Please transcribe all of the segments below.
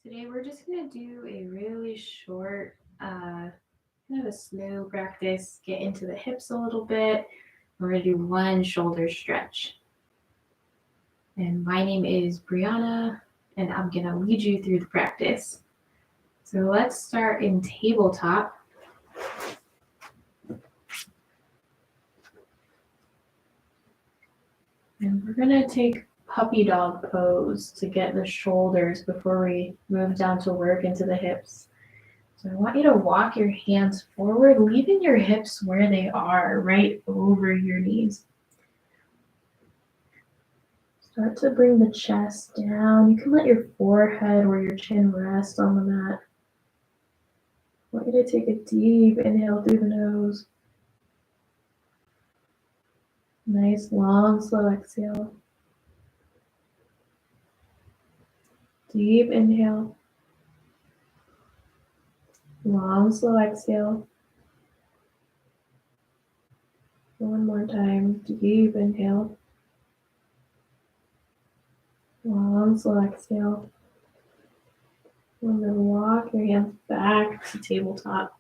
Today we're just going to do a really short, kind of a slow practice, get into the hips a little bit. We're going to do one shoulder stretch. And my name is Brianna, and I'm going to lead you through the practice. So let's start in tabletop. And we're going to take puppy dog pose to get the shoulders before we move down to work into the hips. So I want you to walk your hands forward, leaving your hips where they are, right over your knees. Start to bring the chest down. You can let your forehead or your chin rest on the mat. I want you to take a deep inhale through the nose. Nice, long, slow exhale. Deep inhale. Long, slow exhale. One more time. Deep inhale. Long, slow exhale. And then walk your hands back to tabletop.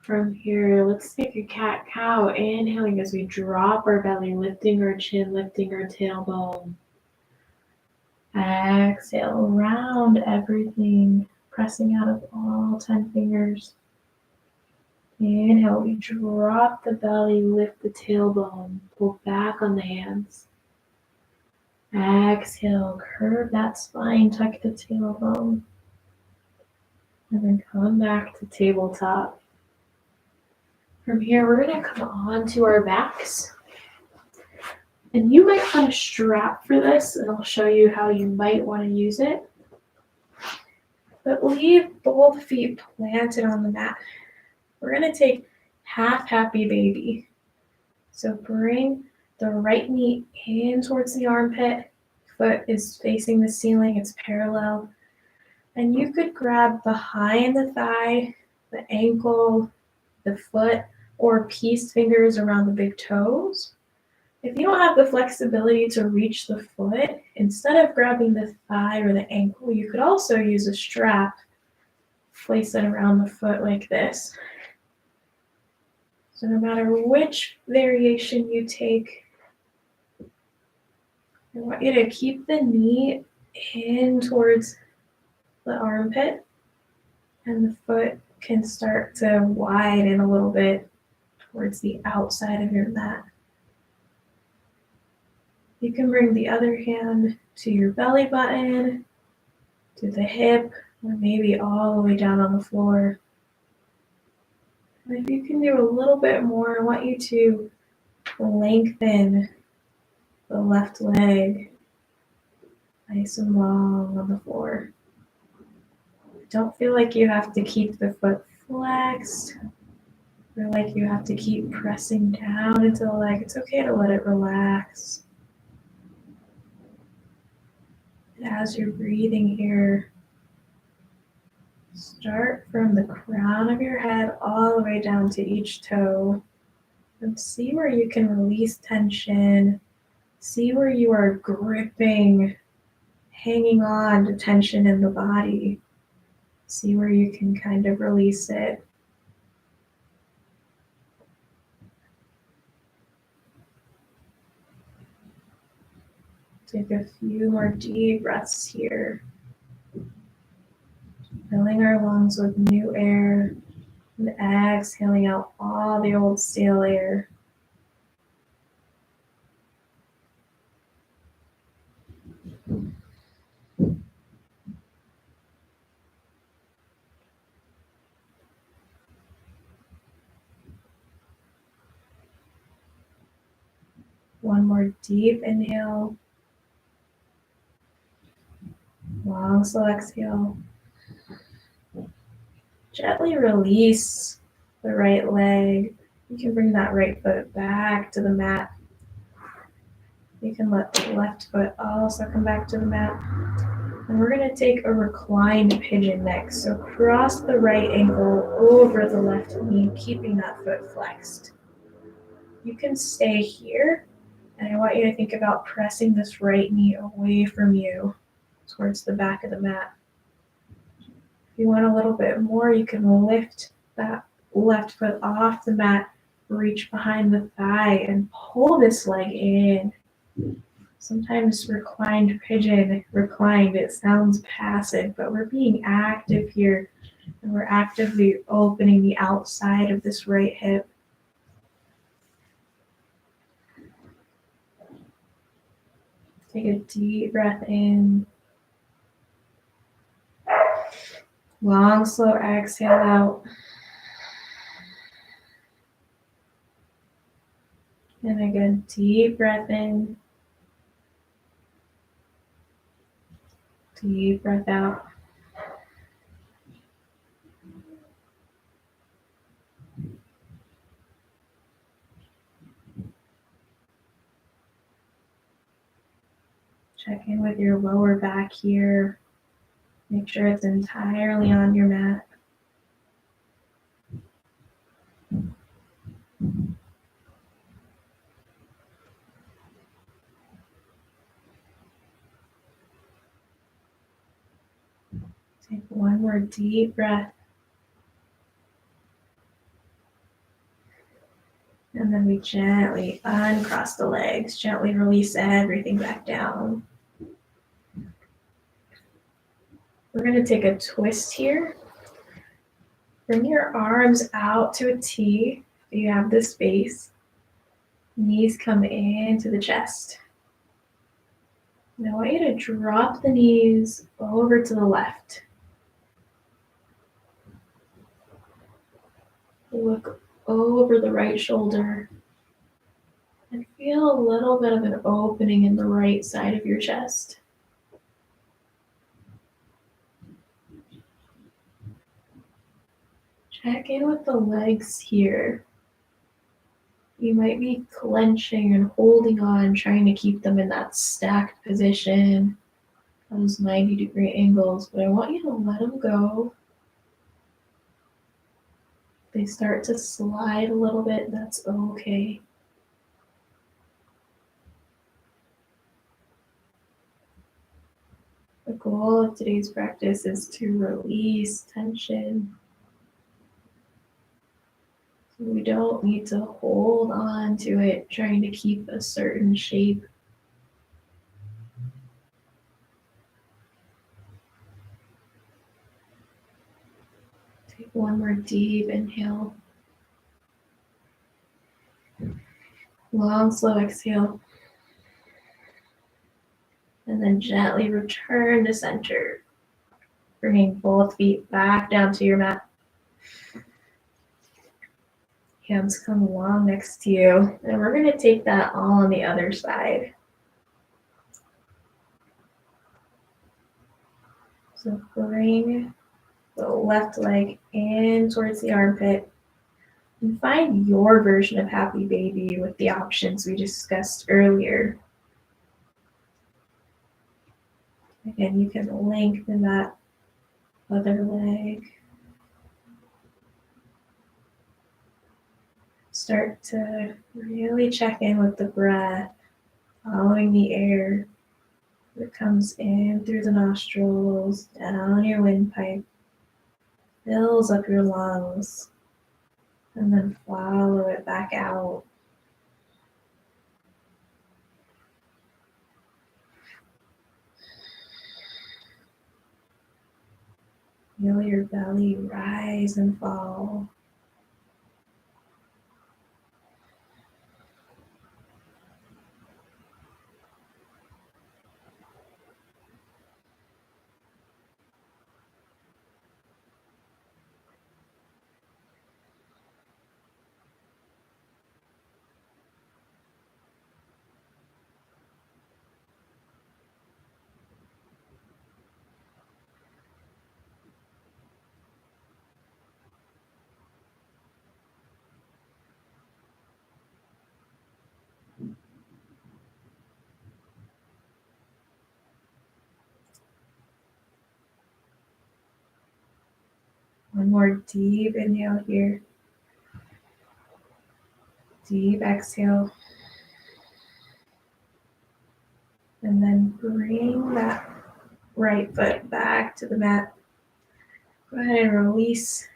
From here, let's take a cat-cow, inhaling as we drop our belly, lifting our chin, lifting our tailbone. Exhale, round everything, pressing out of all 10 fingers. Inhale, we drop the belly, lift the tailbone, pull back on the hands. Exhale, curve that spine, tuck the tailbone. And then come back to tabletop. From here, we're going to come onto our backs. And you might want a strap for this, and I'll show you how you might want to use it. But leave both feet planted on the mat. We're going to take half happy baby. So bring the right knee in towards the armpit. Foot is facing the ceiling, it's parallel. And you could grab behind the thigh, the ankle, the foot, or piece fingers around the big toes. If you don't have the flexibility to reach the foot, instead of grabbing the thigh or the ankle, you could also use a strap, place it around the foot like this. So no matter which variation you take, I want you to keep the knee in towards the armpit, and the foot can start to widen a little bit towards the outside of your mat. You can bring the other hand to your belly button, to the hip, or maybe all the way down on the floor. And if you can do a little bit more, I want you to lengthen the left leg nice and long on the floor. Don't feel like you have to keep the foot flexed or like you have to keep pressing down into the leg. It's okay to let it relax. And as you're breathing here, start from the crown of your head all the way down to each toe and see where you can release tension. See where you are gripping, hanging on to tension in the body. See where you can kind of release it. Take a few more deep breaths here. Filling our lungs with new air and exhaling out all the old stale air. One more deep inhale. Long, slow exhale. Gently release the right leg. You can bring that right foot back to the mat. You can let the left foot also come back to the mat. And we're going to take a reclined pigeon next. So cross the right ankle over the left knee, keeping that foot flexed. You can stay here, and I want you to think about pressing this right knee away from you. towards the back of the mat. If you want a little bit more, you can lift that left foot off the mat, reach behind the thigh, and pull this leg in. Sometimes reclined pigeon, reclined, it sounds passive, but we're being active here, and we're actively opening the outside of this right hip. Take a deep breath in. Long, slow exhale out. And again, deep breath in. Deep breath out. Check in with your lower back here. Make sure it's entirely on your mat. Take one more deep breath. And then we gently uncross the legs, gently release everything back down. We're going to take a twist here. Bring your arms out to a T if you have the space. Knees come into the chest. And I want you to drop the knees over to the left. Look over the right shoulder and feel a little bit of an opening in the right side of your chest. Check in with the legs here. You might be clenching and holding on, trying to keep them in that stacked position, those 90-degree angles, but I want you to let them go. They start to slide a little bit, that's okay. The goal of today's practice is to release tension. So we don't need to hold on to it, trying to keep a certain shape. Take one more deep inhale. Long, slow exhale. And then gently return to center. Bringing both feet back down to your mat. Hands come along next to you. And we're going to take that all on the other side. So bring the left leg in towards the armpit. And find your version of happy baby with the options we discussed earlier. Again, you can lengthen that other leg. Start to really check in with the breath, following the air that comes in through the nostrils, down your windpipe, fills up your lungs, and then follow it back out. Feel your belly rise and fall. One more deep inhale here. Deep exhale. And then bring that right foot back to the mat. Go ahead and release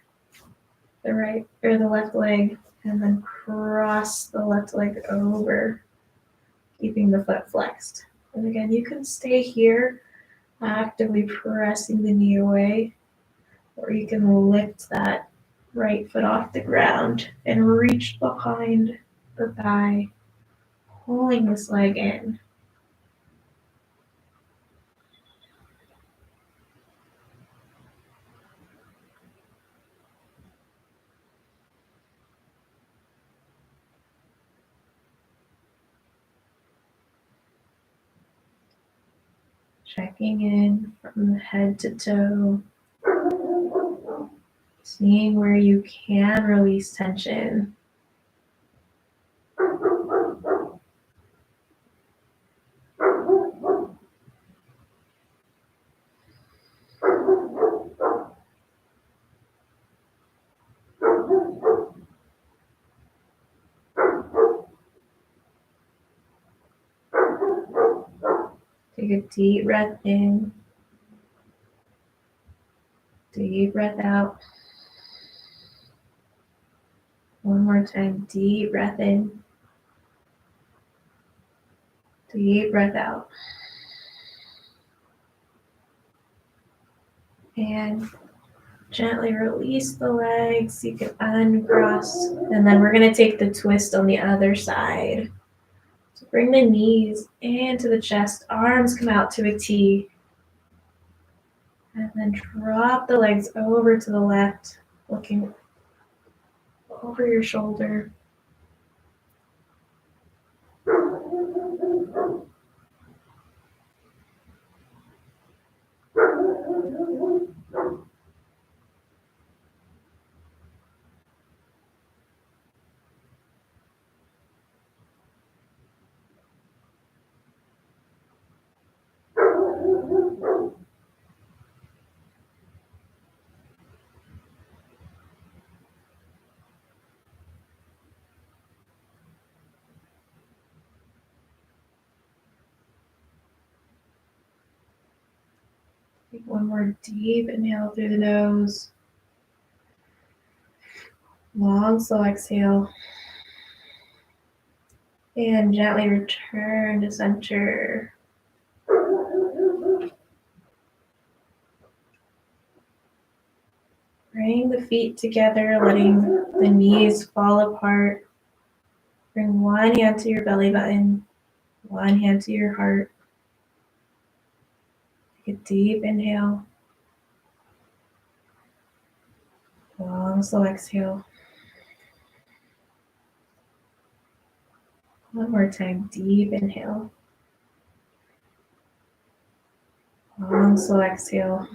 the right or the left leg and then cross the left leg over, keeping the foot flexed. And again, you can stay here, actively pressing the knee away, or you can lift that right foot off the ground and reach behind the thigh, pulling this leg in. Checking in from the head to toe, seeing where you can release tension. Take a deep breath in, deep breath out. One more time, deep breath in, deep breath out. And gently release the legs. You can uncross. And then we're going to take the twist on the other side. So bring the knees into the chest. Arms come out to a T. And then drop the legs over to the left, looking over your shoulder. Take one more deep inhale through the nose. Long, slow exhale. And gently return to center. Bring the feet together, letting the knees fall apart. Bring one hand to your belly button, one hand to your heart. Take a deep inhale. Long, slow exhale. One more time, deep inhale. Long, slow exhale.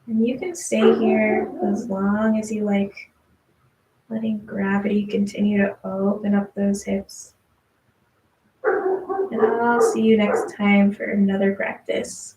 And you can stay here as long as you like, letting gravity continue to open up those hips. And I'll see you next time for another practice.